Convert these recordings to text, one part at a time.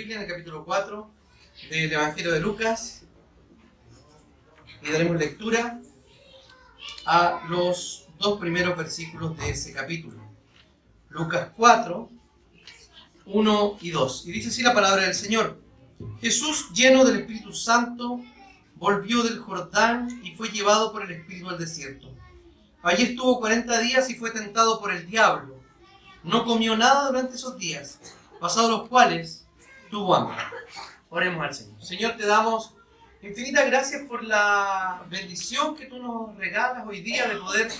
Biblia en el capítulo 4 del Evangelio de Lucas y daremos lectura a los dos primeros versículos de ese capítulo. Lucas 4, 1 y 2. Y dice así la palabra del Señor. Jesús, lleno del Espíritu Santo, volvió del Jordán y fue llevado por el Espíritu al desierto. Allí estuvo 40 días y fue tentado por el diablo. No comió nada durante esos días, pasados los cuales tuvo hambre. Oremos al Señor. Señor, te damos infinitas gracias por la bendición que tú nos regalas hoy día de poder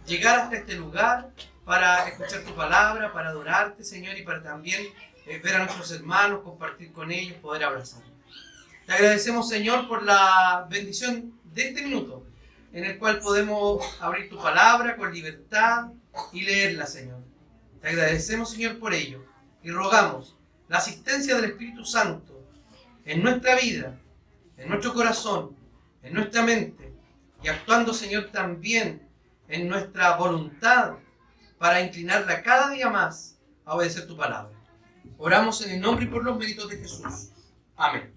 llegar hasta este lugar para escuchar tu palabra, para adorarte, Señor, y para también ver a nuestros hermanos, compartir con ellos, poder abrazarlos. Te agradecemos, Señor, por la bendición de este minuto, en el cual podemos abrir tu palabra con libertad y leerla, Señor. Te agradecemos, Señor, por ello, y rogamos la asistencia del Espíritu Santo en nuestra vida, en nuestro corazón, en nuestra mente, y actuando, Señor, también en nuestra voluntad para inclinarla cada día más a obedecer tu palabra. Oramos en el nombre y por los méritos de Jesús. Amén.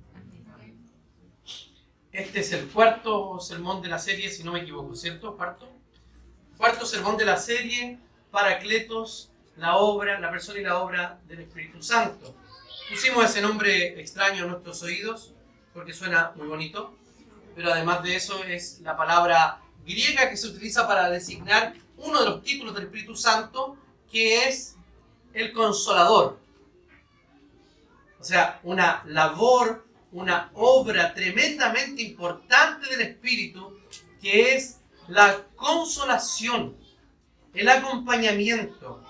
Este es el cuarto sermón de la serie, si no me equivoco, ¿cierto? Cuarto sermón de la serie, Paracletos, la persona y la obra del Espíritu Santo. Pusimos ese nombre extraño en nuestros oídos porque suena muy bonito, pero además de eso es la palabra griega que se utiliza para designar uno de los títulos del Espíritu Santo, que es el Consolador. O sea, una labor, una obra tremendamente importante del Espíritu, que es la consolación, el acompañamiento,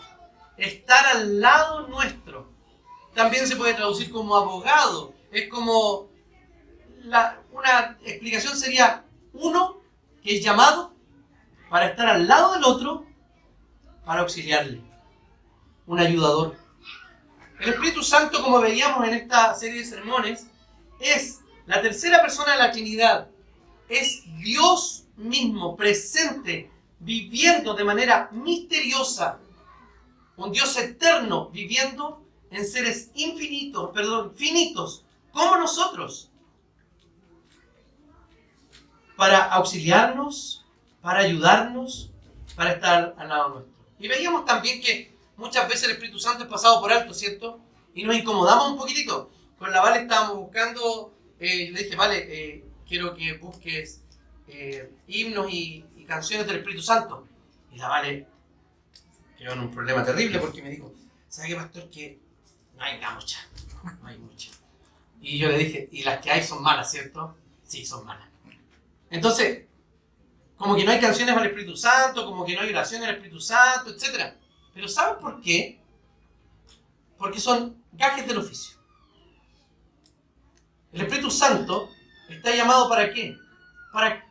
estar al lado nuestro. También se puede traducir como abogado. Es como, una explicación sería uno que es llamado para estar al lado del otro, para auxiliarle, un ayudador. El Espíritu Santo, como veíamos en esta serie de sermones, es la tercera persona de la Trinidad. Es Dios mismo, presente, viviendo de manera misteriosa. Un Dios eterno, viviendo en seres finitos, como nosotros. Para auxiliarnos, para ayudarnos, para estar al lado nuestro. Y veíamos también que muchas veces el Espíritu Santo es pasado por alto, ¿cierto? Y nos incomodamos un poquitito. Con la Vale estábamos buscando, le dije, Vale, quiero que busques himnos y canciones del Espíritu Santo. Y la Vale quedó en un problema terrible porque me dijo, ¿sabe qué, pastor? Que no hay mucha. Y yo le dije, y las que hay son malas, ¿cierto? Sí, son malas. Entonces, como que no hay canciones al Espíritu Santo, como que no hay oraciones al Espíritu Santo, etc. Pero ¿saben por qué? Porque son gajes del oficio. El Espíritu Santo está llamado ¿para qué? Para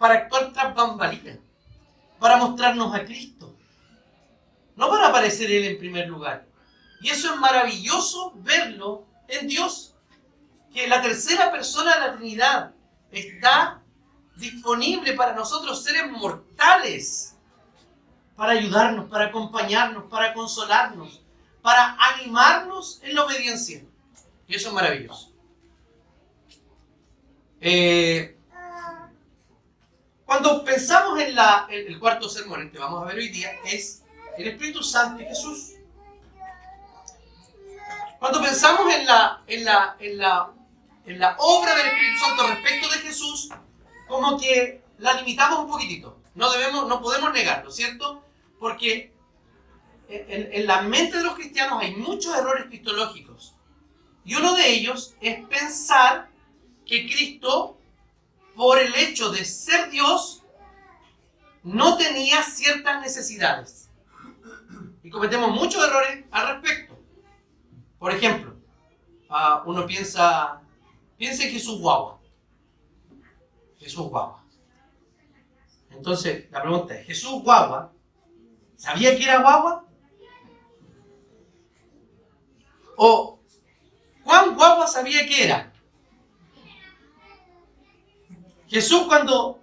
actuar tras bambalinas, para mostrarnos a Cristo, no para aparecer Él en primer lugar. Y eso es maravilloso verlo en Dios, que la tercera persona de la Trinidad está disponible para nosotros, seres mortales, para ayudarnos, para acompañarnos, para consolarnos, para animarnos en la obediencia. Y eso es maravilloso. Cuando pensamos en el cuarto sermón, el que vamos a ver hoy día, es el Espíritu Santo y Jesús. Cuando pensamos en la obra del Espíritu Santo respecto de Jesús, como que la limitamos un poquitito. No podemos negarlo, ¿cierto? Porque en la mente de los cristianos hay muchos errores cristológicos. Y uno de ellos es pensar que Cristo, por el hecho de ser Dios, no tenía ciertas necesidades. Y cometemos muchos errores al respecto. Por ejemplo, uno piensa en Jesús guagua. Entonces, la pregunta es, ¿Jesús guagua sabía que era guagua? ¿O cuán guagua sabía que era? Jesús cuando...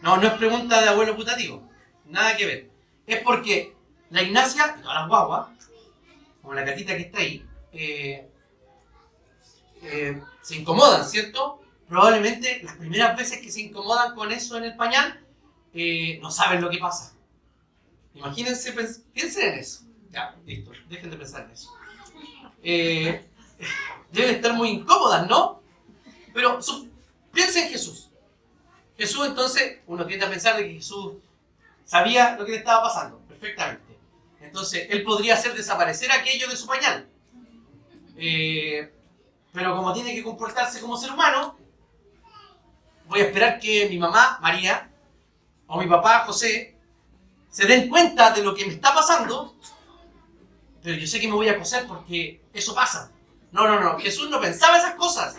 No es pregunta de abuelo putativo. Nada que ver. Es porque la Ignacia y todas las guaguas como la gatita que está ahí, se incomodan, ¿cierto? Probablemente las primeras veces que se incomodan con eso en el pañal, no saben lo que pasa. Imagínense, piensen en eso. Ya, listo, dejen de pensar en eso. Deben estar muy incómodas, ¿no? Pero piensen en Jesús. Jesús, entonces, uno tiende a pensar de que Jesús sabía lo que le estaba pasando perfectamente. Entonces, él podría hacer desaparecer aquello de su pañal. Pero como tiene que comportarse como ser humano, voy a esperar que mi mamá, María, o mi papá, José, se den cuenta de lo que me está pasando, pero yo sé que me voy a coser porque eso pasa. No, Jesús no pensaba esas cosas.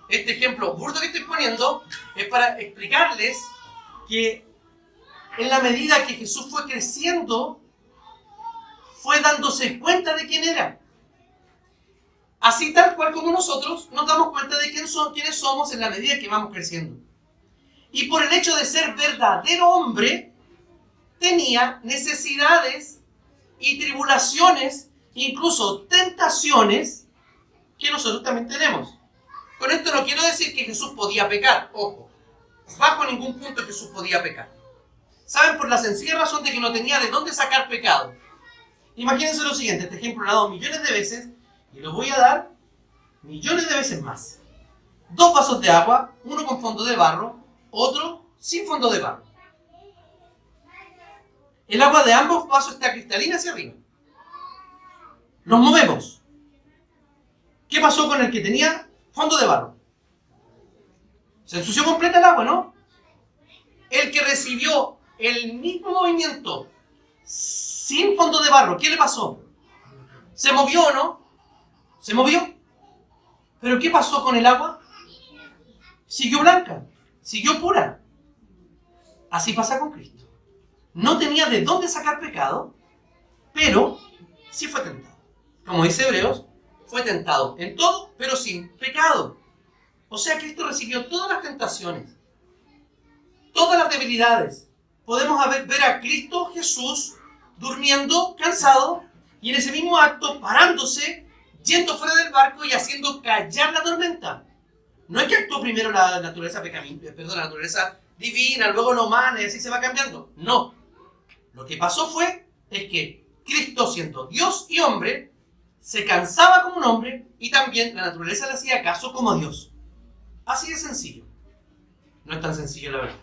Este ejemplo burdo que estoy poniendo es para explicarles que en la medida que Jesús fue creciendo, fue dándose cuenta de quién era. Así tal cual como nosotros nos damos cuenta de quiénes somos en la medida que vamos creciendo. Y por el hecho de ser verdadero hombre, tenía necesidades y tribulaciones, incluso tentaciones, que nosotros también tenemos. Con esto no quiero decir que Jesús podía pecar, ojo, bajo ningún punto Jesús podía pecar. ¿Saben? Por la sencilla razón de que no tenía de dónde sacar pecado. Imagínense lo siguiente, este ejemplo lo he dado millones de veces y lo voy a dar millones de veces más. 2 vasos de agua, uno con fondo de barro, otro sin fondo de barro. El agua de ambos vasos está cristalina hacia arriba. Nos movemos. ¿Qué pasó con el que tenía fondo de barro? Se ensució completa el agua, ¿no? El que recibió el mismo movimiento sin fondo de barro, ¿qué le pasó? ¿Se movió o no? ¿Se movió? ¿Pero qué pasó con el agua? Siguió blanca, siguió pura. Así pasa con Cristo. No tenía de dónde sacar pecado, pero sí fue tentado. Como dice Hebreos, fue tentado en todo, pero sin pecado. O sea, Cristo recibió todas las tentaciones, todas las debilidades. Podemos ver a Cristo Jesús durmiendo, cansado, y en ese mismo acto parándose, yendo fuera del barco y haciendo callar la tormenta. No es que actuó primero la naturaleza la naturaleza divina, luego la humana, y así se va cambiando. No. Lo que pasó es que Cristo, siendo Dios y hombre, se cansaba como un hombre y también la naturaleza le hacía caso como Dios. Así de sencillo. No es tan sencillo, la verdad.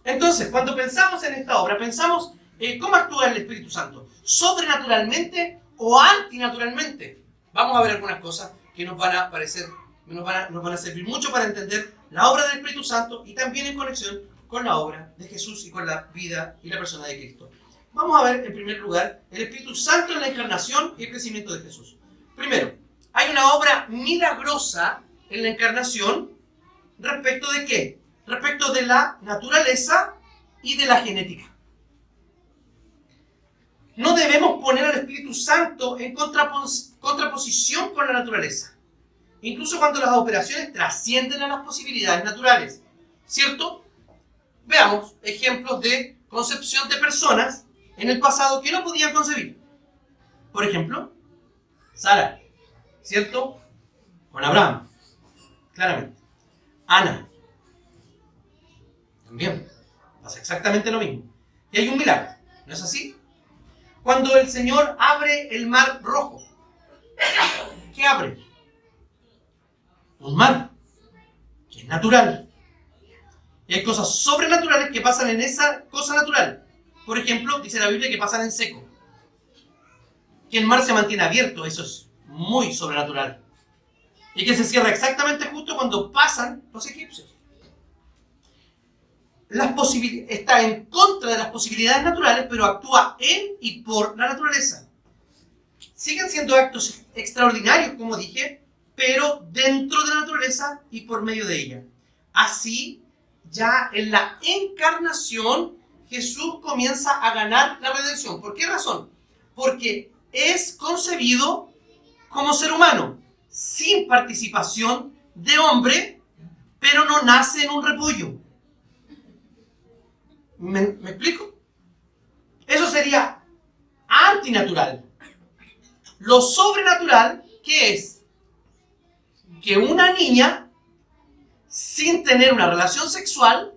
Entonces, cuando pensamos en esta obra, pensamos cómo actúa el Espíritu Santo. ¿Sobrenaturalmente o antinaturalmente? Vamos a ver algunas cosas que nos van a servir mucho para entender la obra del Espíritu Santo y también en conexión con la obra de Jesús y con la vida y la persona de Cristo. Vamos a ver, en primer lugar, el Espíritu Santo en la encarnación y el crecimiento de Jesús. Primero, hay una obra milagrosa en la encarnación. ¿Respecto de qué? Respecto de la naturaleza y de la genética. No debemos poner al Espíritu Santo en contraposición con la naturaleza. Incluso cuando las operaciones trascienden a las posibilidades naturales. ¿Cierto? Veamos ejemplos de concepción de personas en el pasado que no podían concebir. Por ejemplo, Sara, ¿cierto? Con Abraham, claramente. Ana, también, pasa exactamente lo mismo. Y hay un milagro, ¿no es así? Cuando el Señor abre el mar rojo, ¿qué abre? Un mar, que es natural. Y hay cosas sobrenaturales que pasan en esa cosa natural. Por ejemplo, dice la Biblia que pasan en seco. Que el mar se mantiene abierto, eso es muy sobrenatural. Y que se cierra exactamente justo cuando pasan los egipcios. Está en contra de las posibilidades naturales, pero actúa en y por la naturaleza. Siguen siendo actos extraordinarios, como dije, pero dentro de la naturaleza y por medio de ella. Así, ya en la encarnación, Jesús comienza a ganar la redención. ¿Por qué razón? Porque es concebido como ser humano, sin participación de hombre, pero no nace en un repollo. ¿Me explico? Eso sería antinatural. Lo sobrenatural, ¿qué es? Que una niña, sin tener una relación sexual,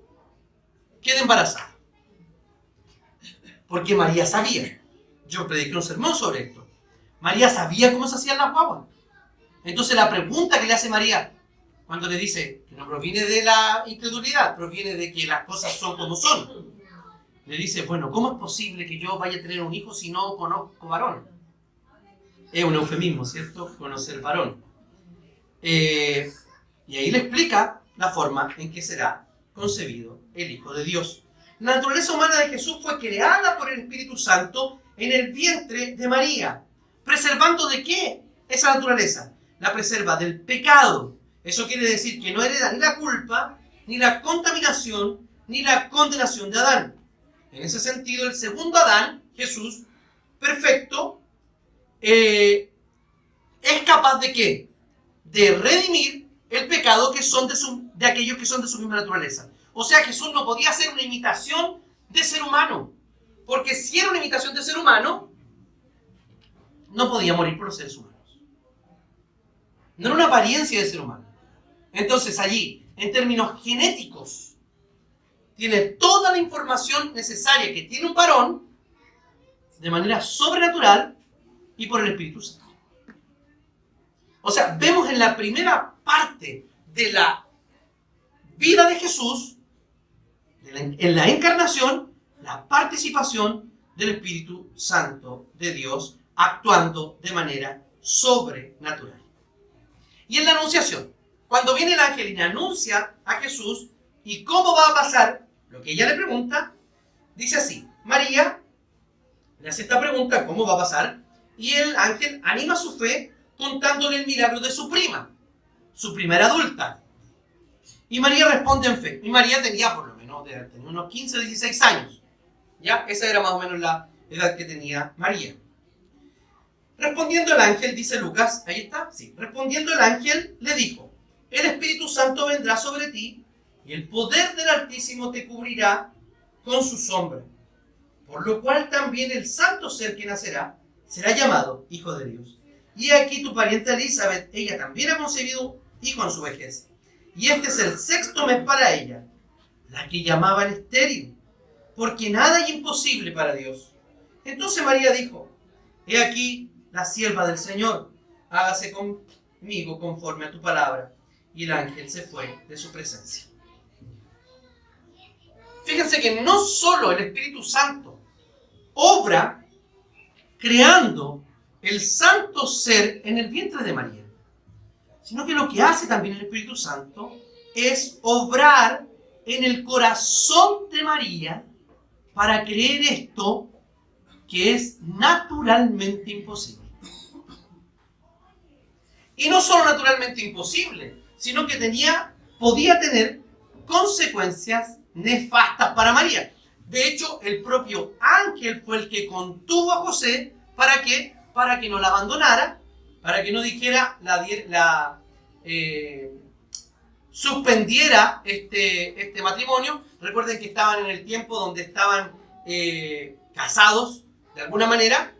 quede embarazada. Porque María sabía. Yo prediqué un sermón sobre esto. María sabía cómo se hacían las guaguas. Entonces la pregunta que le hace María, cuando le dice, que no proviene de la incredulidad, proviene de que las cosas son como son. Le dice, bueno, ¿cómo es posible que yo vaya a tener un hijo si no conozco varón? Es un eufemismo, ¿cierto? Conocer varón. Y ahí le explica la forma en que será concebido el Hijo de Dios. La naturaleza humana de Jesús fue creada por el Espíritu Santo en el vientre de María. ¿Preservando de qué esa naturaleza? La preserva del pecado. Eso quiere decir que no hereda ni la culpa, ni la contaminación, ni la condenación de Adán. En ese sentido, el segundo Adán, Jesús, perfecto, es capaz de ¿qué? De redimir el pecado que son de aquellos que son de su misma naturaleza. O sea, Jesús no podía hacer una imitación de ser humano. Porque si era una imitación de ser humano, no podía morir por los seres humanos. No era una apariencia de ser humano. Entonces allí, en términos genéticos, tiene toda la información necesaria que tiene un varón de manera sobrenatural y por el Espíritu Santo. O sea, vemos en la primera parte de la vida de Jesús, en la encarnación, la participación del Espíritu Santo de Dios actuando de manera sobrenatural. Y en la anunciación, cuando viene el ángel y le anuncia a Jesús y cómo va a pasar lo que ella le pregunta, dice así, María le hace esta pregunta, ¿cómo va a pasar? Y el ángel anima su fe contándole el milagro de su prima era adulta. Y María responde en fe. Y María tenía por lo menos tenía unos 15 o 16 años. ¿Ya? Esa era más o menos la edad que tenía María. Respondiendo el ángel, dice Lucas, ahí está, sí. Respondiendo el ángel, le dijo, el Espíritu Santo vendrá sobre ti y el poder del Altísimo te cubrirá con su sombra. Por lo cual también el santo ser que nacerá será llamado Hijo de Dios. Y aquí tu pariente Elizabeth, ella también ha concebido hijo en su vejez. Y este es el 6º mes para ella, la que llamaban estéril, porque nada hay imposible para Dios. Entonces María dijo, he aquí la sierva del Señor, hágase conmigo conforme a tu palabra. Y el ángel se fue de su presencia. Fíjense que no solo el Espíritu Santo obra creando el santo ser en el vientre de María, sino que lo que hace también el Espíritu Santo es obrar en el corazón de María para creer esto que es naturalmente imposible. Y no solo naturalmente imposible, sino que podía tener consecuencias nefastas para María. De hecho, el propio ángel fue el que contuvo a José para que no la abandonara, para que no dijera suspendiera este matrimonio. Recuerden que estaban en el tiempo donde estaban casados de alguna manera,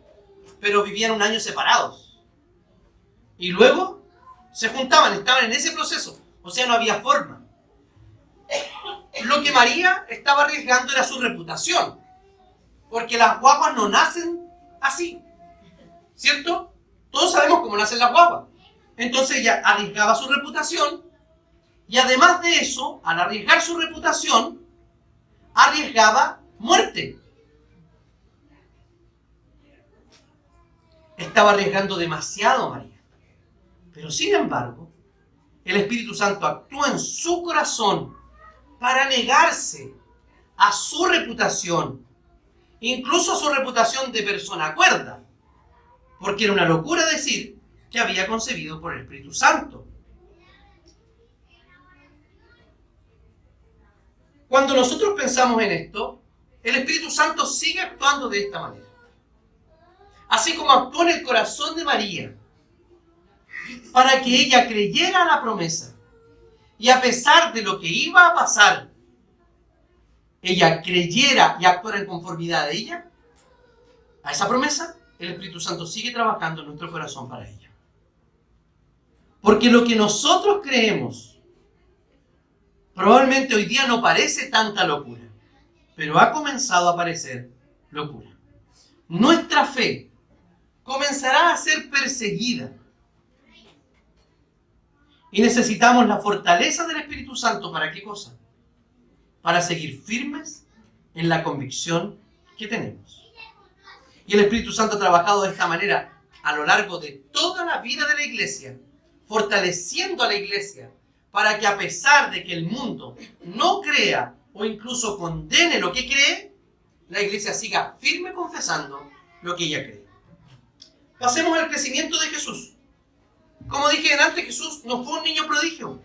pero vivían un año separados. Y luego se juntaban, estaban en ese proceso. O sea, no había forma. Lo que María estaba arriesgando era su reputación. Porque las guaguas no nacen así. ¿Cierto? Todos sabemos cómo nacen las guaguas. Entonces ella arriesgaba su reputación. Y además de eso, al arriesgar su reputación, arriesgaba muerte. Estaba arriesgando demasiado María. Pero sin embargo, el Espíritu Santo actúa en su corazón para negarse a su reputación, incluso a su reputación de persona cuerda, porque era una locura decir que había concebido por el Espíritu Santo. Cuando nosotros pensamos en esto, el Espíritu Santo sigue actuando de esta manera. Así como actuó en el corazón de María, para que ella creyera a la promesa, y a pesar de lo que iba a pasar, ella creyera y actuara en conformidad de ella, a esa promesa, el Espíritu Santo sigue trabajando en nuestro corazón para ella. Porque lo que nosotros creemos probablemente hoy día no parece tanta locura, pero ha comenzado a parecer locura. Nuestra fe comenzará a ser perseguida. Y necesitamos la fortaleza del Espíritu Santo. ¿Para qué cosa? Para seguir firmes en la convicción que tenemos. Y el Espíritu Santo ha trabajado de esta manera a lo largo de toda la vida de la iglesia, fortaleciendo a la iglesia para que, a pesar de que el mundo no crea o incluso condene lo que cree, la iglesia siga firme confesando lo que ella cree. Pasemos al crecimiento de Jesús. Como dije antes, Jesús no fue un niño prodigio.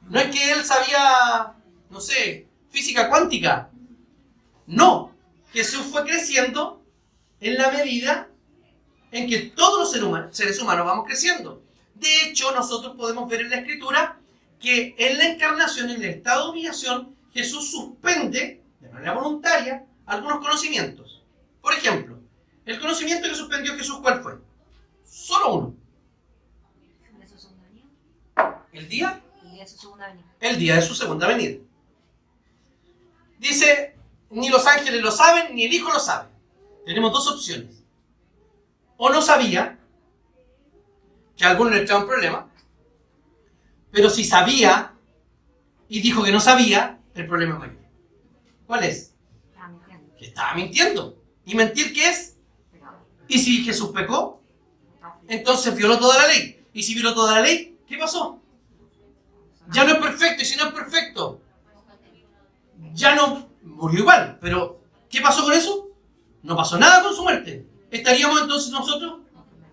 No es que él sabía, no sé, física cuántica. No. Jesús fue creciendo en la medida en que todos los seres humanos vamos creciendo. De hecho, nosotros podemos ver en la Escritura que en la encarnación, en el estado de humillación, Jesús suspende, de manera voluntaria, algunos conocimientos. Por ejemplo, el conocimiento que suspendió Jesús, ¿cuál fue? Solo uno. ¿El día? El día de su segunda venida. El día de su segunda venida. Dice, ni los ángeles lo saben, ni el Hijo lo sabe. Tenemos dos opciones. O no sabía, que a algunos les trae un problema, pero si sabía y dijo que no sabía, el problema es mayor. ¿Cuál es? Estaba mintiendo. Que estaba mintiendo. ¿Y mentir qué es? ¿Y si Jesús pecó? Entonces violó toda la ley. ¿Y si violó toda la ley? ¿Qué pasó? Ya no es perfecto. ¿Y si no es perfecto? Ya no murió igual. Pero ¿qué pasó con eso? No pasó nada con su muerte. ¿Estaríamos entonces nosotros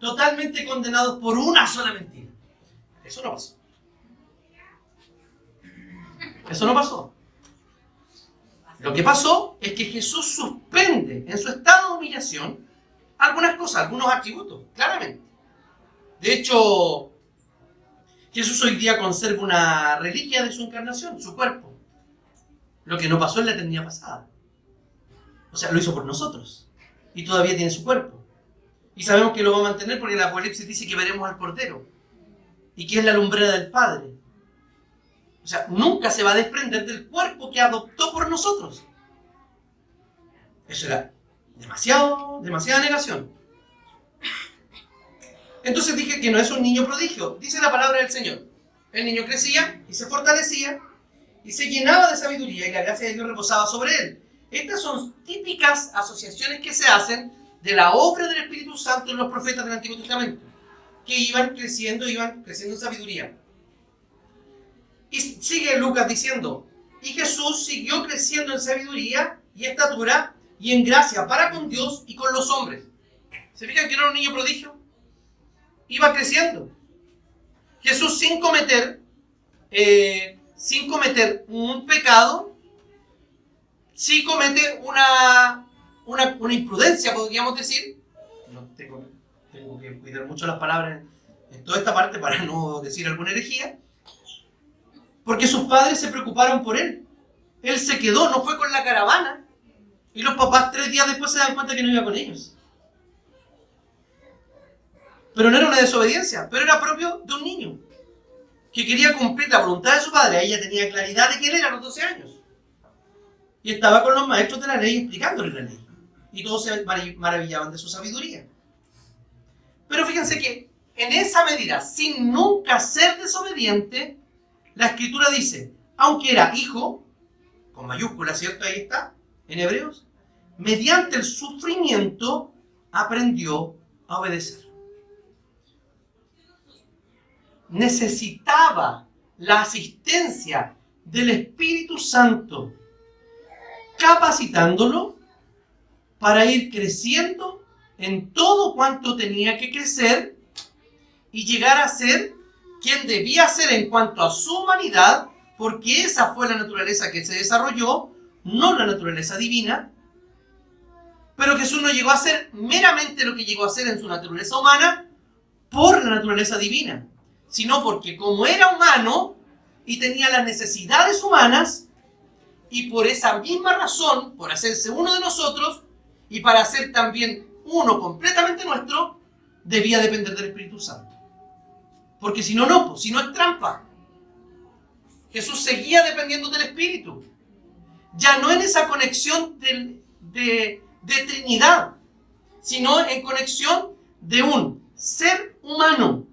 totalmente condenados por una sola mentira? Eso no pasó. Eso no pasó. Lo que pasó es que Jesús suspende en su estado de humillación algunas cosas, algunos atributos, claramente. De hecho, Jesús hoy día conserva una reliquia de su encarnación, su cuerpo. Lo que no pasó en la eternidad pasada. O sea, lo hizo por nosotros. Y todavía tiene su cuerpo. Y sabemos que lo va a mantener porque el Apocalipsis dice que veremos al Cordero. Y que es la lumbrera del Padre. O sea, nunca se va a desprender del cuerpo que adoptó por nosotros. Eso era demasiada negación. Entonces dije que no es un niño prodigio. Dice la palabra del Señor. El niño crecía y se fortalecía y se llenaba de sabiduría y la gracia de Dios reposaba sobre él. Estas son típicas asociaciones que se hacen de la obra del Espíritu Santo en los profetas del Antiguo Testamento, que iban creciendo en sabiduría. Y sigue Lucas diciendo, y Jesús siguió creciendo en sabiduría y estatura y en gracia para con Dios y con los hombres. ¿Se fijan que no era un niño prodigio? Iba creciendo. Jesús sin cometer un pecado, sí comete una imprudencia, podríamos decir. No tengo que cuidar mucho las palabras en toda esta parte para no decir alguna herejía. Porque sus padres se preocuparon por él. Él se quedó, no fue con la caravana. Y los papás 3 días después se dan cuenta que no iba con ellos. Pero no era una desobediencia, pero era propio de un niño que quería cumplir la voluntad de su padre. Ella tenía claridad de que él era a los 12 años. Y estaba con los maestros de la ley explicándole la ley. Y todos se maravillaban de su sabiduría. Pero fíjense que en esa medida, sin nunca ser desobediente, la Escritura dice, aunque era hijo, con mayúscula, ¿cierto? Ahí está, en Hebreos, mediante el sufrimiento aprendió a obedecer. Necesitaba la asistencia del Espíritu Santo, capacitándolo para ir creciendo en todo cuanto tenía que crecer y llegar a ser quien debía ser en cuanto a su humanidad, porque esa fue la naturaleza que se desarrolló, no la naturaleza divina. Pero Jesús no llegó a ser meramente lo que llegó a ser en su naturaleza humana por la naturaleza divina, sino porque como era humano y tenía las necesidades humanas, y por esa misma razón, por hacerse uno de nosotros, y para ser también uno completamente nuestro, debía depender del Espíritu Santo. Porque si no, no, pues, si no es trampa. Jesús seguía dependiendo del Espíritu. Ya no en esa conexión de Trinidad, sino en conexión de un ser humano,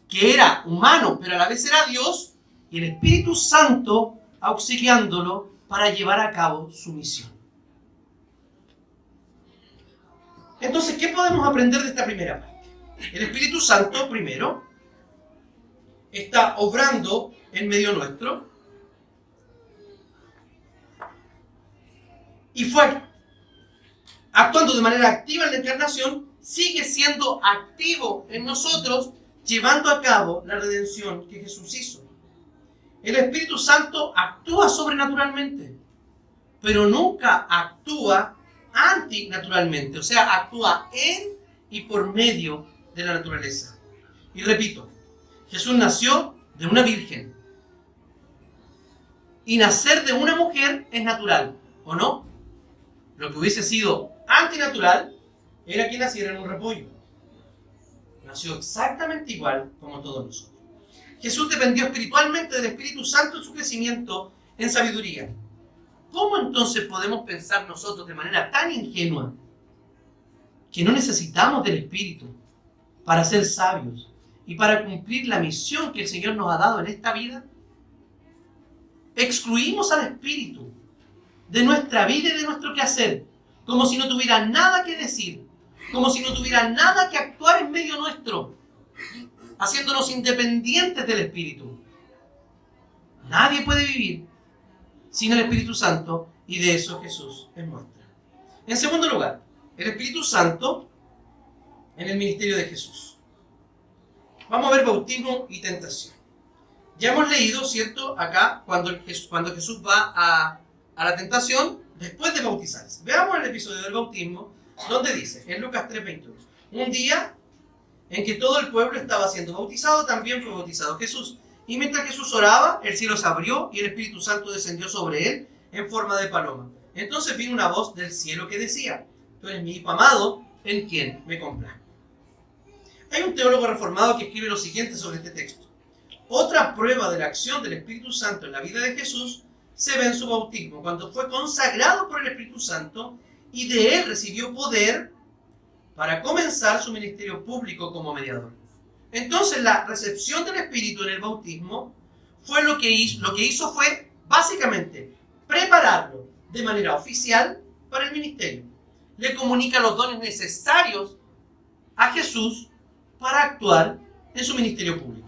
que era humano, pero a la vez era Dios, y el Espíritu Santo auxiliándolo para llevar a cabo su misión. Entonces, ¿qué podemos aprender de esta primera parte? El Espíritu Santo, primero, está obrando en medio nuestro y fue actuando de manera activa en la encarnación, sigue siendo activo en nosotros, llevando a cabo la redención que Jesús hizo. El Espíritu Santo actúa sobrenaturalmente, pero nunca actúa antinaturalmente, o sea, actúa en y por medio de la naturaleza. Y repito, Jesús nació de una virgen. Y nacer de una mujer es natural, ¿o no? Lo que hubiese sido antinatural era que naciera en un repollo. Nació exactamente igual como todos nosotros. Jesús dependió espiritualmente del Espíritu Santo en su crecimiento en sabiduría. ¿Cómo entonces podemos pensar nosotros de manera tan ingenua que no necesitamos del Espíritu para ser sabios y para cumplir la misión que el Señor nos ha dado en esta vida? Excluimos al Espíritu de nuestra vida y de nuestro quehacer, como si no tuviera nada que decir, como si no tuviera nada que actuar en medio nuestro, haciéndonos independientes del Espíritu. Nadie puede vivir sin el Espíritu Santo, y de eso Jesús es muestra. En segundo lugar, el Espíritu Santo en el ministerio de Jesús. Vamos a ver bautismo y tentación. Ya hemos leído, ¿cierto?, acá cuando Jesús va a la tentación después de bautizarse. Veamos el episodio del bautismo, donde dice, en Lucas 3:21, un día en que todo el pueblo estaba siendo bautizado, también fue bautizado Jesús. Y mientras Jesús oraba, el cielo se abrió y el Espíritu Santo descendió sobre él en forma de paloma. Entonces vino una voz del cielo que decía, tú eres mi Hijo amado, en quien me complazco. Hay un teólogo reformado que escribe lo siguiente sobre este texto. Otra prueba de la acción del Espíritu Santo en la vida de Jesús se ve en su bautismo, cuando fue consagrado por el Espíritu Santo y de él recibió poder para comenzar su ministerio público como mediador. Entonces la recepción del Espíritu en el bautismo fue lo que hizo fue básicamente prepararlo de manera oficial para el ministerio. Le comunica los dones necesarios a Jesús para actuar en su ministerio público.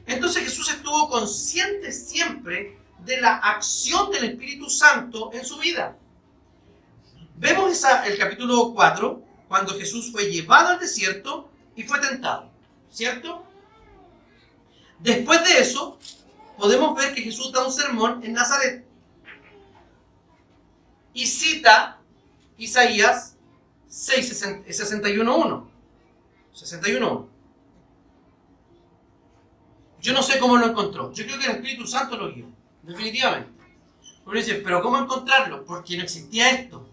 Entonces Jesús estuvo consciente siempre de la acción del Espíritu Santo en su vida. Vemos el capítulo 4, cuando Jesús fue llevado al desierto y fue tentado, ¿cierto? Después de eso, podemos ver que Jesús da un sermón en Nazaret y cita Isaías 61:1. Yo no sé cómo lo encontró. Yo creo que el Espíritu Santo lo guió, definitivamente. Uno dice, pero ¿cómo encontrarlo? Porque no existía esto.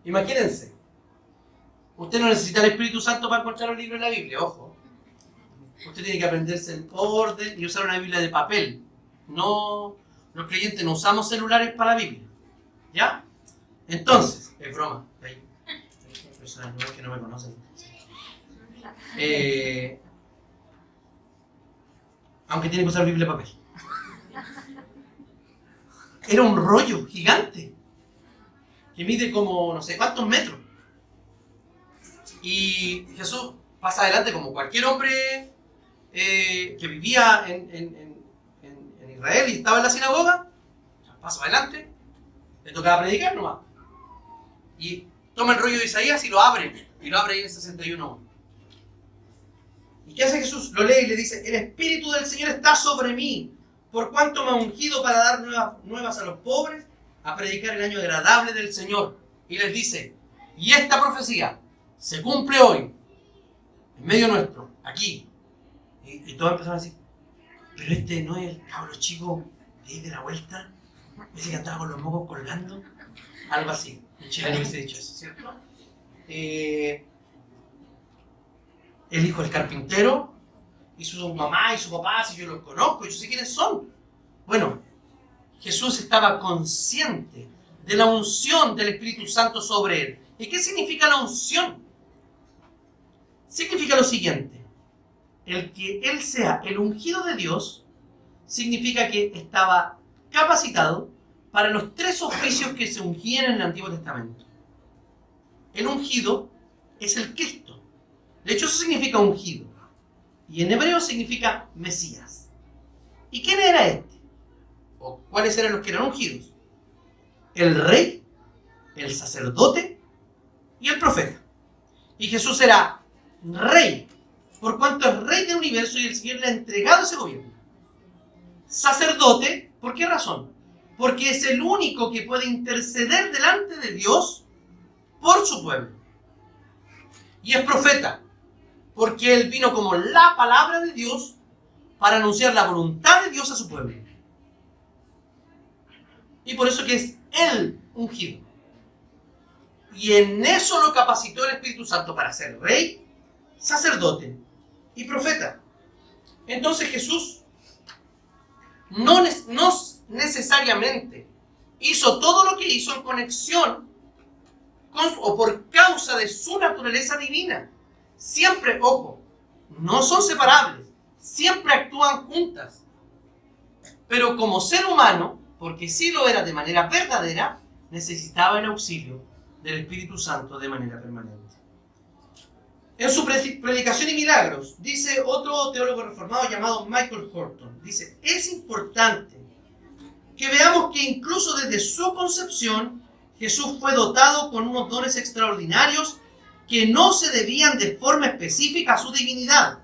Imagínense, usted no necesita el Espíritu Santo para encontrar un libro en la Biblia, ojo. Usted tiene que aprenderse el orden y usar una Biblia de papel. No, los creyentes no usamos celulares para la Biblia. ¿Ya? Entonces, es broma. Hay personas nuevas que no me conocen. Aunque tiene que usar Biblia de papel. Era un rollo gigante que mide como no sé cuántos metros. Y Jesús pasa adelante como cualquier hombre que vivía en Israel y estaba en la sinagoga. Pasa adelante, le tocaba predicar nomás. Y toma el rollo de Isaías y lo abre ahí en 61. ¿Y qué hace Jesús? Lo lee y le dice, el Espíritu del Señor está sobre mí, por cuanto me ha ungido para dar nuevas a los pobres, a predicar el año agradable del Señor. Y les dice, y esta profecía se cumple hoy, en medio nuestro, aquí. Y todos empezaron a decir, pero no es el cabro chico de ahí de la vuelta, ese que andaba con los mocos colgando. Algo así. En Chile no hubiese dicho eso, ¿cierto? El hijo del carpintero y su mamá y su papá, si yo los conozco, yo sé quiénes son. Bueno, Jesús estaba consciente de la unción del Espíritu Santo sobre él. ¿Y qué significa la unción? Significa lo siguiente: el que él sea el ungido de Dios significa que estaba capacitado para los 3 oficios que se ungían en el Antiguo Testamento. El ungido es el Cristo. De hecho, eso significa ungido. Y en hebreo significa Mesías. ¿Y quién era este? ¿O cuáles eran los que eran ungidos? El rey, el sacerdote y el profeta. Y Jesús era rey, por cuanto es rey del universo y el Señor le ha entregado ese gobierno. Sacerdote, ¿por qué razón? Porque es el único que puede interceder delante de Dios por su pueblo. Y es profeta, porque él vino como la palabra de Dios para anunciar la voluntad de Dios a su pueblo. Y por eso que es el ungido. Y en eso lo capacitó el Espíritu Santo para ser rey, sacerdote y profeta. Entonces Jesús no necesariamente hizo todo lo que hizo en conexión o por causa de su naturaleza divina. Siempre, ojo, no son separables, siempre actúan juntas. Pero como ser humano, porque sí lo era de manera verdadera, necesitaba el auxilio del Espíritu Santo de manera permanente. En su predicación y milagros, dice otro teólogo reformado llamado Michael Horton, dice: es importante que veamos que incluso desde su concepción, Jesús fue dotado con unos dones extraordinarios que no se debían de forma específica a su divinidad,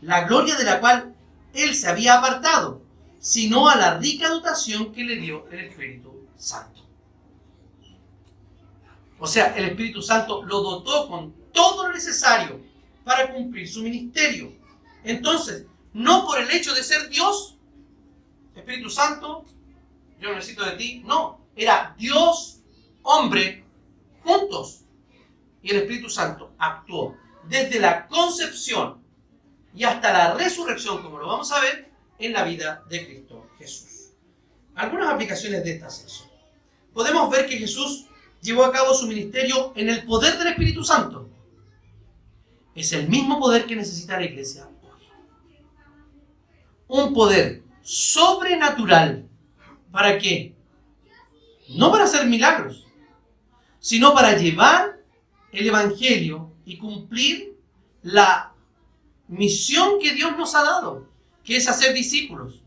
la gloria de la cual él se había apartado, sino a la rica dotación que le dio el Espíritu Santo. O sea, el Espíritu Santo lo dotó con todo lo necesario para cumplir su ministerio. Entonces, no por el hecho de ser Dios, Espíritu Santo, yo necesito de ti, no, era Dios, hombre, juntos. Y el Espíritu Santo actuó desde la concepción y hasta la resurrección, como lo vamos a ver, en la vida de Cristo Jesús. Algunas aplicaciones de esta sección. Podemos ver que Jesús llevó a cabo su ministerio en el poder del Espíritu Santo. Es el mismo poder que necesita la iglesia hoy. Un poder sobrenatural. ¿Para qué? No para hacer milagros, sino para llevar el Evangelio y cumplir la misión que Dios nos ha dado, que es hacer discípulos.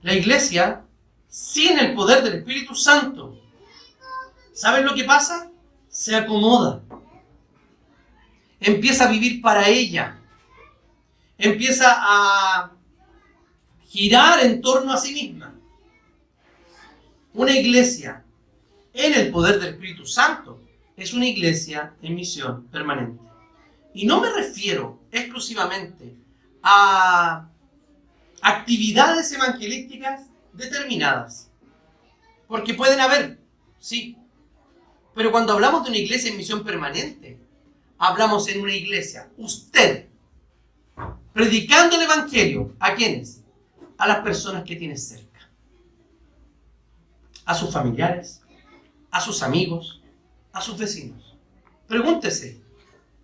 La iglesia, sin el poder del Espíritu Santo, ¿saben lo que pasa? Se acomoda. Empieza a vivir para ella. Empieza a girar en torno a sí misma. Una iglesia en el poder del Espíritu Santo es una iglesia en misión permanente. Y no me refiero exclusivamente a actividades evangelísticas determinadas, porque pueden haber, sí, pero cuando hablamos de una iglesia en misión permanente, hablamos en una iglesia, usted, predicando el Evangelio, ¿a quiénes? A las personas que tiene cerca, a sus familiares, a sus amigos, a sus vecinos. Pregúntese,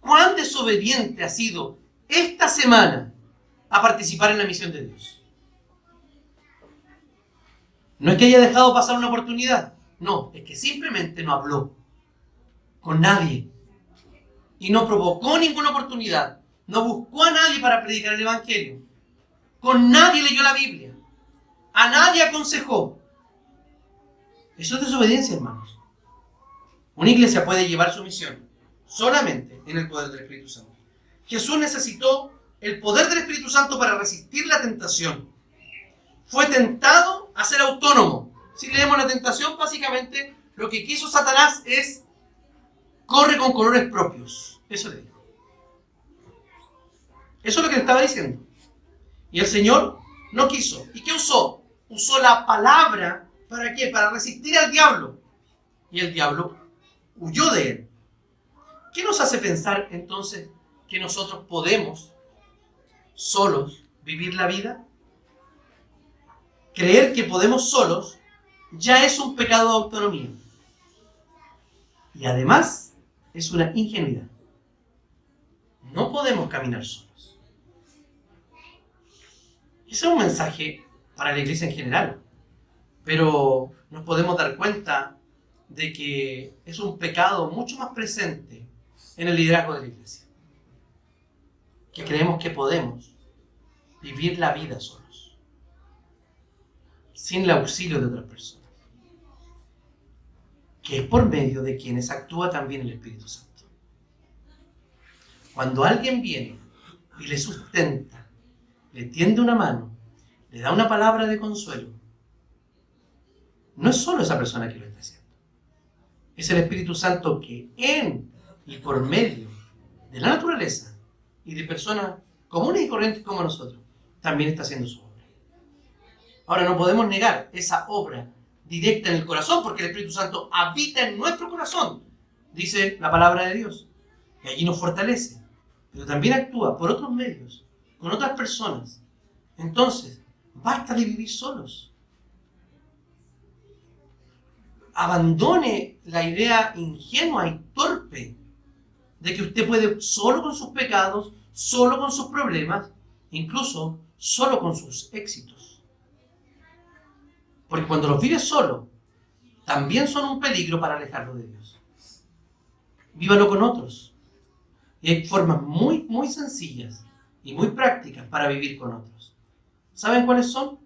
¿cuán desobediente ha sido esta semana a participar en la misión de Dios? No es que haya dejado pasar una oportunidad, no, es que simplemente no habló con nadie y no provocó ninguna oportunidad, no buscó a nadie para predicar el Evangelio, con nadie leyó la Biblia, a nadie aconsejó. Eso es desobediencia, hermanos. Una iglesia puede llevar su misión solamente en el poder del Espíritu Santo. Jesús necesitó el poder del Espíritu Santo para resistir la tentación. Fue tentado a ser autónomo. Si leemos la tentación, básicamente lo que quiso Satanás es: corre con colores propios. Eso le dijo. Eso es lo que le estaba diciendo. Y el Señor no quiso. ¿Y qué usó? Usó la palabra ¿Para qué? Para resistir al diablo. Y el diablo huyó de él. ¿Qué nos hace pensar entonces que nosotros podemos solos vivir la vida? Creer que podemos solos ya es un pecado de autonomía. Y además es una ingenuidad. No podemos caminar solos. Ese es un mensaje para la iglesia en general. Pero nos podemos dar cuenta de que es un pecado mucho más presente en el liderazgo de la iglesia. Que creemos que podemos vivir la vida solos, sin el auxilio de otras personas. Que es por medio de quienes actúa también el Espíritu Santo. Cuando alguien viene y le sustenta, le tiende una mano, le da una palabra de consuelo, no es solo esa persona que lo está haciendo. Es el Espíritu Santo que en y por medio de la naturaleza y de personas comunes y corrientes como nosotros, también está haciendo su obra. Ahora, no podemos negar esa obra directa en el corazón, porque el Espíritu Santo habita en nuestro corazón, dice la palabra de Dios, y allí nos fortalece, pero también actúa por otros medios, con otras personas. Entonces, basta de vivir solos. Abandone la idea ingenua y torpe de que usted puede solo con sus pecados, solo con sus problemas, incluso solo con sus éxitos. Porque cuando los vive solo, también son un peligro para alejarlo de Dios. Vívalo con otros. Y hay formas muy, muy sencillas y muy prácticas para vivir con otros. ¿Saben cuáles son?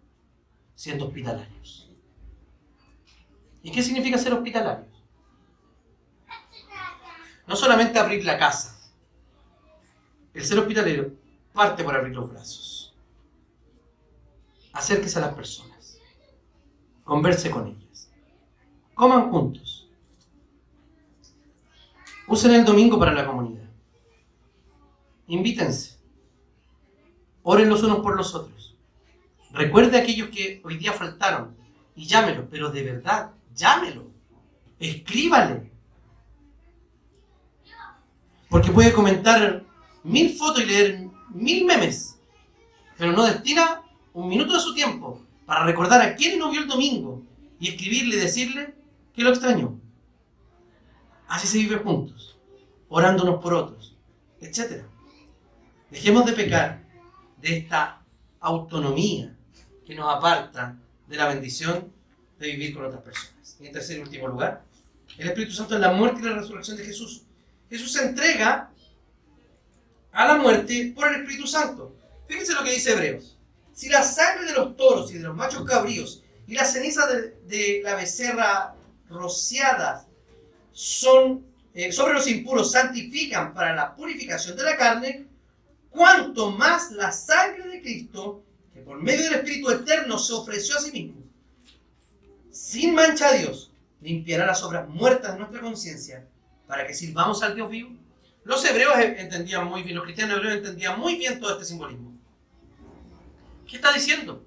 Siendo hospitalarios. ¿Y qué significa ser hospitalarios? No solamente abrir la casa. El ser hospitalario parte por abrir los brazos. Acérquese a las personas. Converse con ellas. Coman juntos. Usen el domingo para la comunidad. Invítense. Oren los unos por los otros. Recuerde a aquellos que hoy día faltaron y llámelo, pero de verdad, llámelo. Escríbale. Porque puede comentar 1000 fotos y leer 1000 memes, pero no destina un minuto de su tiempo para recordar a quién no vio el domingo y escribirle y decirle que lo extrañó. Así se vive juntos, orándonos por otros, etc. Dejemos de pecar de esta autonomía que nos aparta de la bendición de vivir con otras personas. Y en tercer y último lugar, el Espíritu Santo es la muerte y la resurrección de Jesús. Jesús se entrega a la muerte por el Espíritu Santo. Fíjense lo que dice Hebreos. Si la sangre de los toros y de los machos cabríos y la ceniza de la becerra rociadas son sobre los impuros santifican para la purificación de la carne, cuanto más la sangre de Cristo, que por medio del Espíritu eterno se ofreció a sí mismo, sin mancha a Dios, limpiará las obras muertas de nuestra conciencia para que sirvamos al Dios vivo. Los hebreos entendían muy bien, los cristianos hebreos entendían muy bien todo este simbolismo. ¿Qué está diciendo?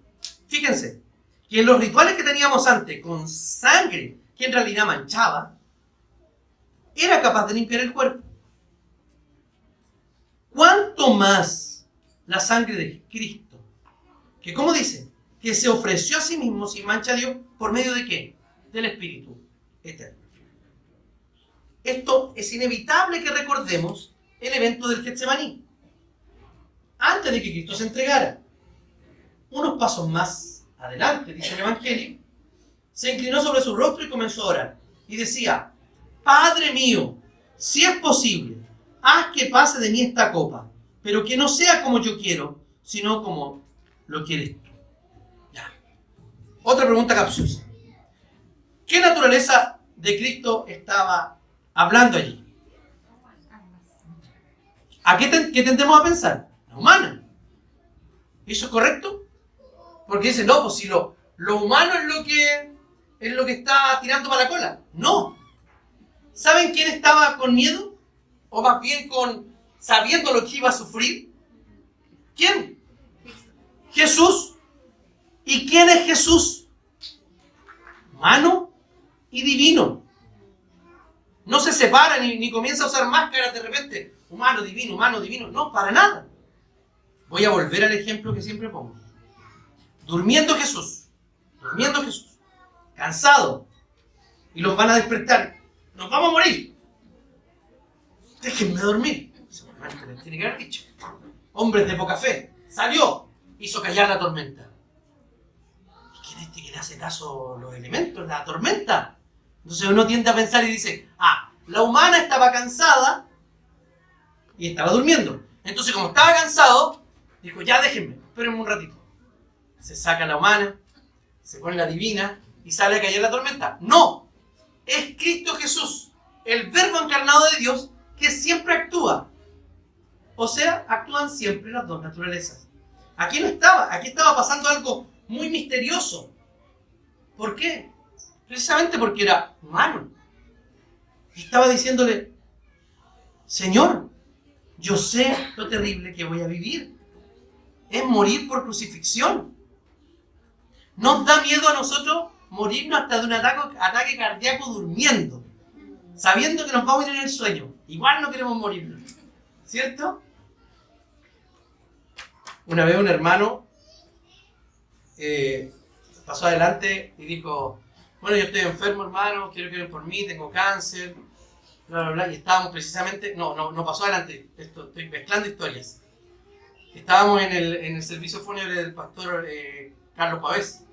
Fíjense, que en los rituales que teníamos antes, con sangre que en realidad manchaba, era capaz de limpiar el cuerpo. ¿Cuánto más la sangre de Cristo? Que, ¿cómo dice? Que se ofreció a sí mismo sin mancha a Dios, ¿por medio de qué? Del Espíritu eterno. Esto es inevitable que recordemos el evento del Getsemaní. Antes de que Cristo se entregara, unos pasos más adelante, dice el Evangelio, se inclinó sobre su rostro y comenzó a orar. Y decía: Padre mío, si es posible, haz que pase de mí esta copa, pero que no sea como yo quiero, sino como lo quieres tú. Ya. Otra pregunta capciosa. ¿Qué naturaleza de Cristo estaba hablando allí? ¿A qué tendemos a pensar? La humana. ¿Eso es correcto? Porque dicen, no, pues si lo humano es lo que está tirando para la cola. No. ¿Saben quién estaba con miedo? O más bien sabiendo lo que iba a sufrir. ¿Quién? Jesús. ¿Y quién es Jesús? humano y divino. No se separa ni comienza a usar máscaras de repente. Humano, divino. No, para nada. Voy a volver al ejemplo que siempre pongo. Durmiendo Jesús. Cansado. Y los van a despertar. Nos vamos a morir. Déjenme dormir. Seguramente les tiene que haber dicho. Hombres de poca fe. Salió. Hizo callar la tormenta. ¿Y quién es este que le hace caso los elementos? La tormenta. Entonces uno tiende a pensar y dice, la humana estaba cansada y estaba durmiendo. Entonces como estaba cansado, dijo, ya déjenme, espérenme un ratito. Se saca la humana, se pone la divina y sale a callar la tormenta. No, es Cristo Jesús, el Verbo encarnado de Dios, que siempre actúa. O sea, actúan siempre las dos naturalezas. Aquí estaba pasando algo muy misterioso. ¿Por qué? Precisamente porque era humano. Y estaba diciéndole, Señor, yo sé lo terrible que voy a vivir. Es morir por crucifixión. ¿Nos da miedo a nosotros morirnos hasta de un ataque cardíaco durmiendo? Sabiendo que nos vamos a ir en el sueño. Igual no queremos morirnos. ¿Cierto? Una vez un hermano pasó adelante y dijo, bueno, yo estoy enfermo, hermano, quiero que oren por mí, tengo cáncer, bla, bla, bla. Y estábamos precisamente, no pasó adelante, estoy mezclando historias. Estábamos en el servicio fúnebre del pastor Carlos Pavés,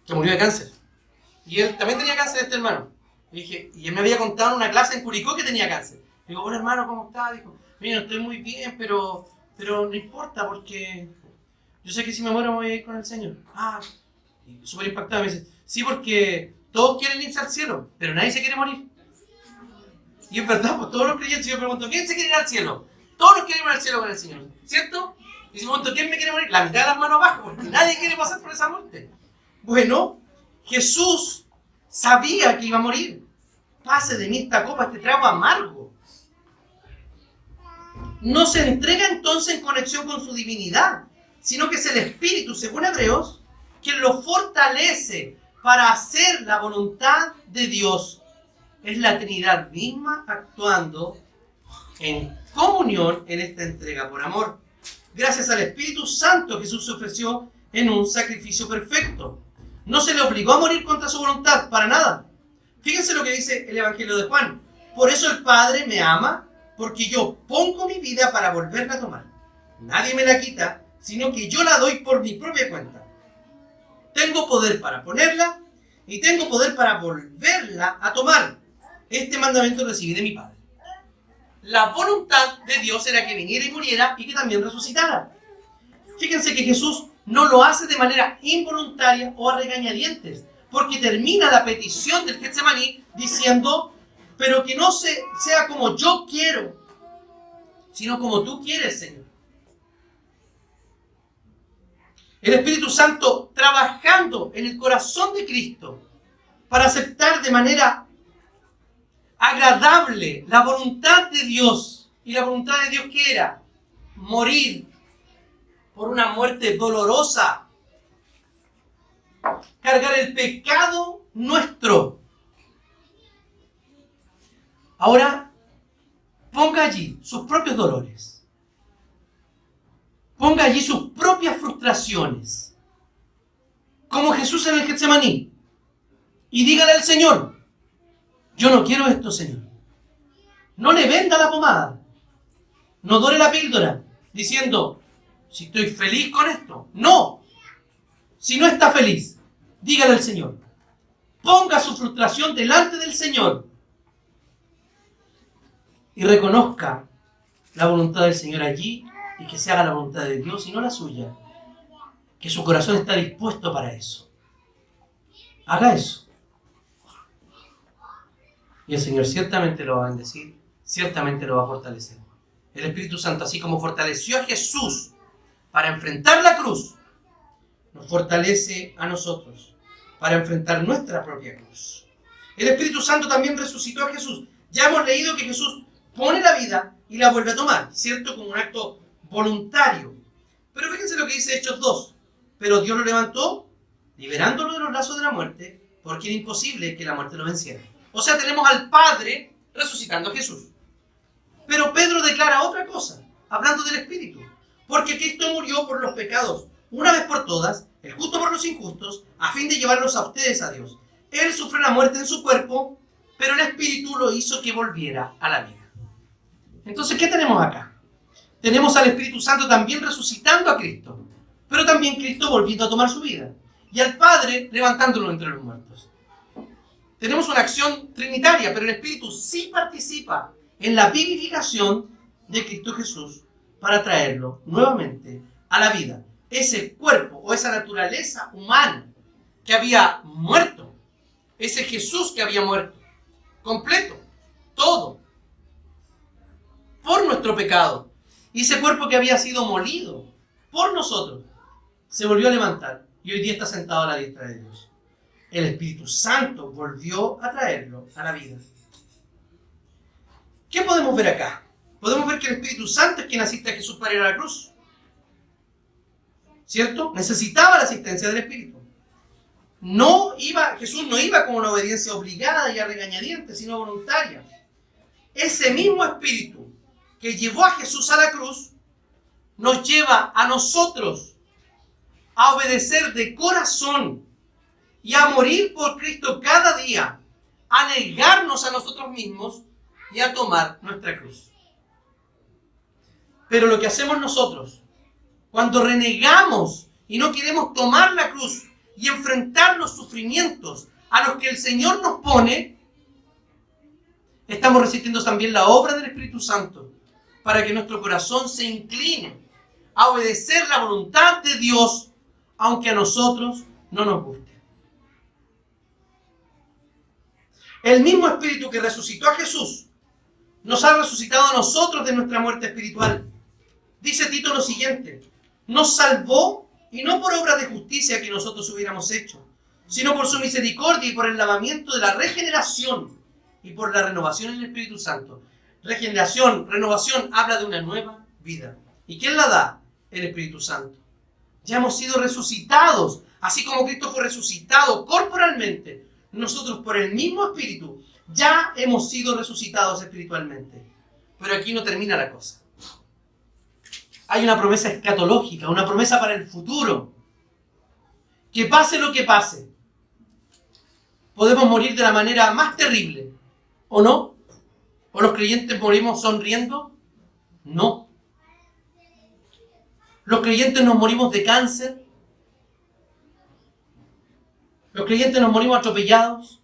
que murió de cáncer. Y él también tenía cáncer, este hermano. Y él me había contado en una clase en Curicó que tenía cáncer. Digo, bueno, hermano, ¿cómo está? Dijo, mira, estoy muy bien, pero no importa, porque yo sé que si me muero me voy a ir con el Señor. Y súper impactado me dice, sí, porque todos quieren irse al cielo, pero nadie se quiere morir. Y es verdad, pues todos los creyentes, yo pregunto, ¿quién se quiere ir al cielo? Todos nos queremos ir al cielo con el Señor, ¿cierto? Y si me pregunto, ¿quién me quiere morir? La mitad de las manos abajo, porque nadie quiere pasar por esa muerte. Bueno, Jesús sabía que iba a morir. Pase de mí esta copa, este trago amargo. No se entrega entonces en conexión con su divinidad, sino que es el Espíritu, según Hebreos, quien lo fortalece para hacer la voluntad de Dios. Es la Trinidad misma actuando en comunión en esta entrega por amor. Gracias al Espíritu Santo, Jesús se ofreció en un sacrificio perfecto. No se le obligó a morir contra su voluntad, para nada. Fíjense lo que dice el Evangelio de Juan. Por eso el Padre me ama, porque yo pongo mi vida para volverla a tomar. Nadie me la quita, sino que yo la doy por mi propia cuenta. Tengo poder para ponerla y tengo poder para volverla a tomar. Este mandamiento recibí de mi Padre. La voluntad de Dios era que viniera y muriera y que también resucitara. Fíjense que Jesús no lo hace de manera involuntaria o a regañadientes, porque termina la petición del Getsemaní diciendo, pero que no sea como yo quiero, sino como tú quieres, Señor. El Espíritu Santo trabajando en el corazón de Cristo para aceptar de manera agradable la voluntad de Dios. Y la voluntad de Dios, ¿qué era? Morir por una muerte dolorosa. Cargar el pecado nuestro. Ahora, ponga allí sus propios dolores. Ponga allí sus propias frustraciones. Como Jesús en el Getsemaní. Y dígale al Señor, yo no quiero esto, Señor. No le venda la pomada. No dore la píldora, diciendo, si estoy feliz con esto. No. Si no está feliz, dígale al Señor. Ponga su frustración delante del Señor. Y reconozca la voluntad del Señor allí y que se haga la voluntad de Dios y no la suya. Que su corazón está dispuesto para eso. Haga eso. Y el Señor ciertamente lo va a bendecir, ciertamente lo va a fortalecer. El Espíritu Santo, así como fortaleció a Jesús para enfrentar la cruz, nos fortalece a nosotros para enfrentar nuestra propia cruz. El Espíritu Santo también resucitó a Jesús. Ya hemos leído que Jesús pone la vida y la vuelve a tomar, ¿cierto? Como un acto voluntario. Pero fíjense lo que dice Hechos 2. Pero Dios lo levantó liberándolo de los lazos de la muerte, porque era imposible que la muerte lo venciera. O sea, tenemos al Padre resucitando a Jesús. Pero Pedro declara otra cosa, hablando del Espíritu. Porque Cristo murió por los pecados, una vez por todas, el justo por los injustos, a fin de llevarlos a ustedes a Dios. Él sufrió la muerte en su cuerpo, pero el Espíritu lo hizo que volviera a la vida. Entonces, ¿qué tenemos acá? Tenemos al Espíritu Santo también resucitando a Cristo, pero también Cristo volviendo a tomar su vida, y al Padre levantándolo entre los muertos. Tenemos una acción trinitaria, pero el Espíritu sí participa en la vivificación de Cristo Jesús para traerlo nuevamente a la vida. Ese cuerpo o esa naturaleza humana que había muerto, ese Jesús que había muerto, completo, todo, por nuestro pecado, y ese cuerpo que había sido molido por nosotros, se volvió a levantar y hoy día está sentado a la diestra de Dios. El Espíritu Santo volvió a traerlo a la vida. ¿Qué podemos ver acá? Podemos ver que el Espíritu Santo es quien asiste a Jesús para ir a la cruz, ¿cierto? Necesitaba la asistencia del Espíritu. Jesús no iba con una obediencia obligada y a regañadientes, sino voluntaria. Ese mismo Espíritu que llevó a Jesús a la cruz nos lleva a nosotros a obedecer de corazón y a morir por Cristo cada día, a negarnos a nosotros mismos y a tomar nuestra cruz. Pero lo que hacemos nosotros, cuando renegamos y no queremos tomar la cruz y enfrentar los sufrimientos a los que el Señor nos pone, estamos resistiendo también la obra del Espíritu Santo para que nuestro corazón se incline a obedecer la voluntad de Dios, aunque a nosotros no nos guste. El mismo Espíritu que resucitó a Jesús nos ha resucitado a nosotros de nuestra muerte espiritual. Dice Tito lo siguiente: nos salvó y no por obras de justicia que nosotros hubiéramos hecho, sino por su misericordia y por el lavamiento de la regeneración y por la renovación en el Espíritu Santo. Regeneración, renovación, habla de una nueva vida. ¿Y quién la da? El Espíritu Santo. Ya hemos sido resucitados, así como Cristo fue resucitado corporalmente. Nosotros por el mismo Espíritu ya hemos sido resucitados espiritualmente. Pero aquí no termina la cosa. Hay una promesa escatológica, una promesa para el futuro. Que pase lo que pase, podemos morir de la manera más terrible, ¿o no? ¿O los creyentes morimos sonriendo? No. ¿Los creyentes nos morimos de cáncer? ¿Los creyentes nos morimos atropellados?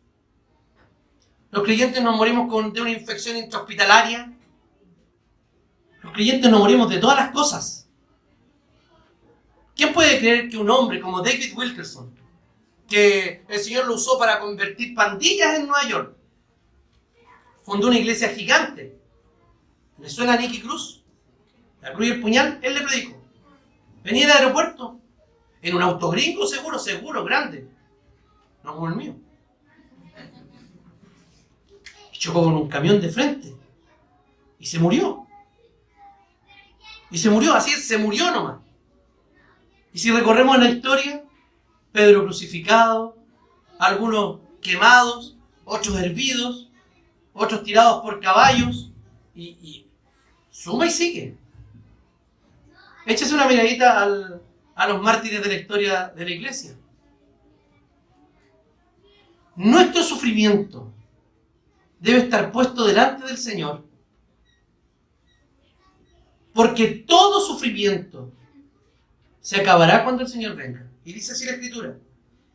¿Los creyentes nos morimos de una infección intrahospitalaria? Los creyentes nos morimos de todas las cosas. ¿Quién puede creer que un hombre como David Wilkerson, que el Señor lo usó para convertir pandillas en Nueva York, fundó una iglesia gigante? ¿Le suena a Nicky Cruz? La cruz y el puñal, él le predicó. Venía del aeropuerto, en un auto gringo seguro, grande. No como el mío. Y chocó con un camión de frente. Y se murió. Así es, se murió nomás. Y si recorremos la historia, Pedro crucificado, algunos quemados, otros hervidos, otros tirados por caballos, y suma y sigue. Échese una miradita a los mártires de la historia de la iglesia. Nuestro sufrimiento debe estar puesto delante del Señor, porque todo sufrimiento se acabará cuando el Señor venga. Y dice así la Escritura: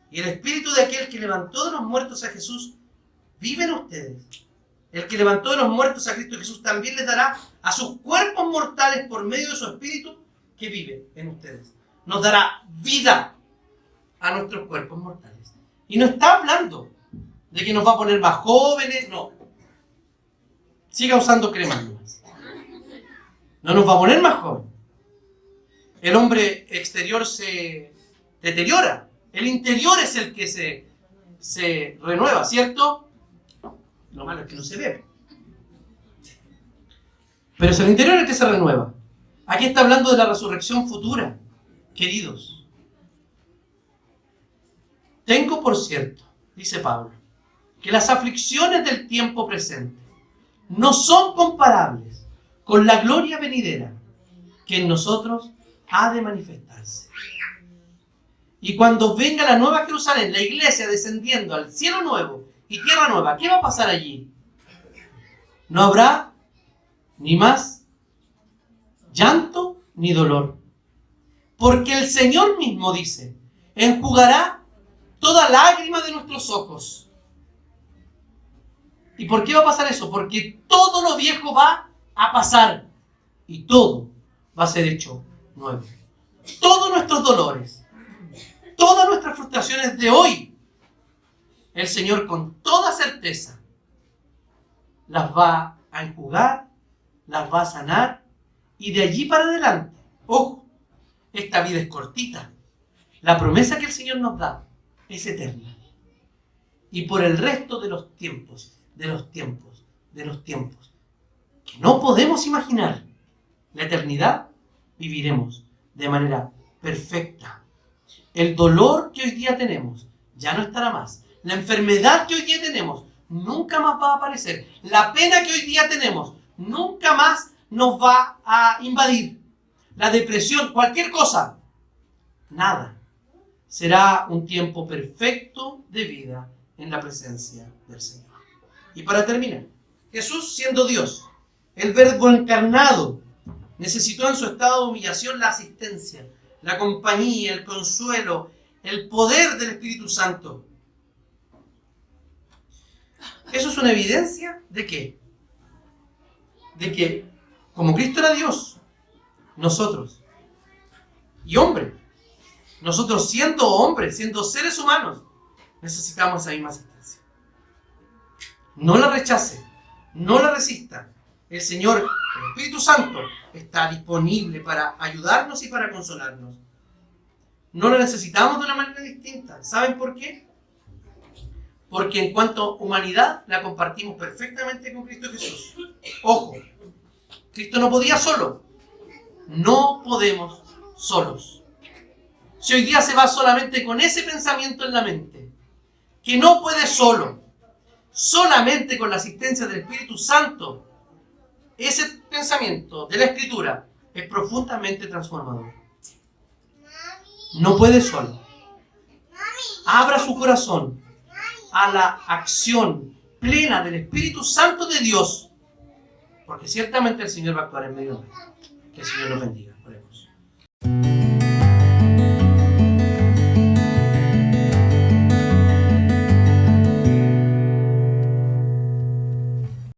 y el Espíritu de aquel que levantó de los muertos a Jesús vive en ustedes. El que levantó de los muertos a Cristo Jesús también les dará a sus cuerpos mortales por medio de su Espíritu que vive en ustedes. Nos dará vida a nuestros cuerpos mortales. Y no está hablando de que nos va a poner más jóvenes, no. Siga usando cremas nomás. No nos va a poner más jóvenes. El hombre exterior se deteriora. El interior es el que se renueva, ¿cierto? Lo malo es que no se ve. Pero es el interior el que se renueva. Aquí está hablando de la resurrección futura, queridos. Tengo por cierto, dice Pablo, que las aflicciones del tiempo presente no son comparables con la gloria venidera que en nosotros ha de manifestarse. Y cuando venga la nueva Jerusalén, la iglesia descendiendo al cielo nuevo y tierra nueva, ¿qué va a pasar allí? No habrá ni más llanto ni dolor. Porque el Señor mismo dice, enjugará toda lágrima de nuestros ojos. ¿Y por qué va a pasar eso? Porque todo lo viejo va a pasar y todo va a ser hecho nuevo. Todos nuestros dolores, todas nuestras frustraciones de hoy, el Señor con toda certeza las va a enjugar, las va a sanar y de allí para adelante, ojo, esta vida es cortita. La promesa que el Señor nos da es eterna. Y por el resto de los tiempos, que no podemos imaginar, la eternidad viviremos de manera perfecta. El dolor que hoy día tenemos ya no estará más. La enfermedad que hoy día tenemos nunca más va a aparecer. La pena que hoy día tenemos nunca más nos va a invadir. La depresión, cualquier cosa, nada. Será un tiempo perfecto de vida en la presencia del Señor. Y para terminar, Jesús siendo Dios, el Verbo encarnado, necesitó en su estado de humillación la asistencia, la compañía, el consuelo, el poder del Espíritu Santo. ¿Eso es una evidencia de qué? De que, como Cristo era Dios, nosotros, y hombre, nosotros siendo hombres, siendo seres humanos, necesitamos esa misma asistencia. No la rechace, no la resista. El Señor, el Espíritu Santo, está disponible para ayudarnos y para consolarnos. No lo necesitamos de una manera distinta. ¿Saben por qué? Porque en cuanto a humanidad, la compartimos perfectamente con Cristo Jesús. Ojo, Cristo no podía solo. No podemos solos. Si hoy día se va solamente con ese pensamiento en la mente, que no puede solo, solamente con la asistencia del Espíritu Santo, ese pensamiento de la Escritura es profundamente transformador. No puede solo. Abra su corazón a la acción plena del Espíritu Santo de Dios, porque ciertamente el Señor va a actuar en medio de nosotros. Que el Señor nos bendiga. Oremos.